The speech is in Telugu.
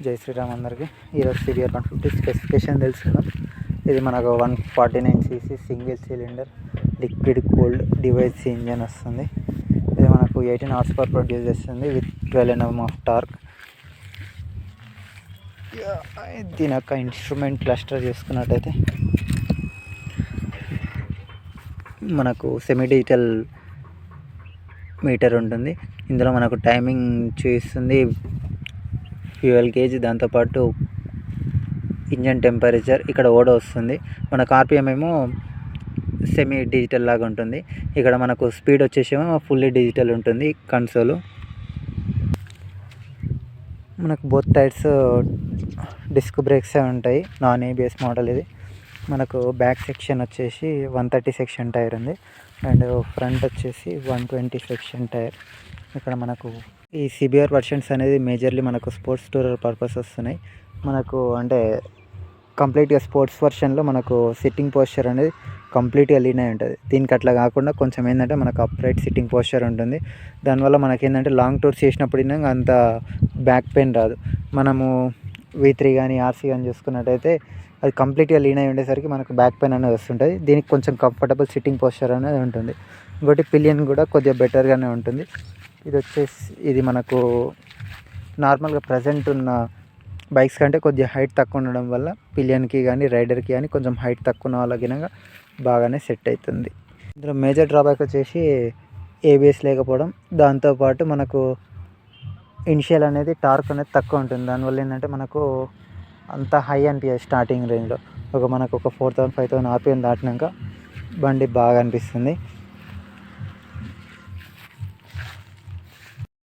జై శ్రీరామ్ అందరికీ. ఈరోజు CBR 150 స్పెసిఫికేషన్ తెలుసుకుందాం. ఇది మనకు 149cc single cylinder liquid cooled device engine వస్తుంది. ఇది మనకు 18 horsepower ప్రొడ్యూస్ చేస్తుంది విత్ 12 Nm ఆఫ్ టార్క్. దీని యొక్క ఇన్స్ట్రుమెంట్ క్లస్టర్ చేసుకున్నట్టయితే మనకు సెమీ డిజిటల్ మీటర్ ఉంటుంది. ఇందులో మనకు టైమింగ్ చూపిస్తుంది, ఫ్యూయల్ గేజ్, దాంతోపాటు ఇంజన్ టెంపరేచర్, ఇక్కడ ఓడో వస్తుంది. మనకు RPM ఏమో సెమీ డిజిటల్ లాగా ఉంటుంది. ఇక్కడ మనకు స్పీడ్ వచ్చేసేమో ఫుల్లీ డిజిటల్ ఉంటుంది. కన్సోల్ మనకు బోత్ టైర్స్ డిస్క్ బ్రేక్సే ఉంటాయి. నాన్ ABS మోడల్ ఇది. మనకు బ్యాక్ సెక్షన్ వచ్చేసి 130 సెక్షన్ టైర్ ఉంది అండ్ ఫ్రంట్ వచ్చేసి 120 సెక్షన్ టైర్. ఇక్కడ మనకు ఈ CBR వర్షన్స్ అనేది మేజర్లీ మనకు స్పోర్ట్స్ టూరర్ పర్పస్ వస్తున్నాయి. మనకు అంటే కంప్లీట్గా స్పోర్ట్స్ వర్షన్లో మనకు సిట్టింగ్ పోస్చర్ అనేది కంప్లీట్గా లీన్ అయి ఉంటుంది. దీనికి అట్లా కాకుండా కొంచెం ఏంటంటే మనకు అప్రైట్ సిట్టింగ్ పోస్చర్ ఉంటుంది. దానివల్ల మనకి ఏంటంటే లాంగ్ టూర్స్ చేసినప్పుడు అంత బ్యాక్ పెయిన్ రాదు. మనము V3 కానీ RC కానీ చూసుకున్నట్టయితే అది కంప్లీట్గా లీన్ అయి ఉండేసరికి మనకు బ్యాక్ పెయిన్ అనేది వస్తుంటుంది. దీనికి కొంచెం కంఫర్టబుల్ సిట్టింగ్ పోస్చర్ అనేది ఉంటుంది. ఇంకోటి పిలియన్ కూడా కొద్దిగా బెటర్గానే ఉంటుంది. ఇది మనకు నార్మల్గా ప్రజెంట్ ఉన్న బైక్స్ కంటే కొద్దిగా హైట్ తక్కువ ఉండడం వల్ల పిలియన్కి కానీ రైడర్కి కానీ కొంచెం హైట్ తక్కువ ఉన్న వాళ్ళకి బాగానే సెట్ అవుతుంది. ఇందులో మేజర్ డ్రాబ్యాక్ వచ్చేసి ABS లేకపోవడం, దాంతోపాటు మనకు ఇనిషియల్ అనేది టార్క్ అనేది తక్కువ ఉంటుంది. దానివల్ల ఏంటంటే మనకు అంత హై అనిపించదు. స్టార్టింగ్ రేంజ్లో మనకు ఒక 4000-5000 RPM దాటినాక బండి బాగా అనిపిస్తుంది.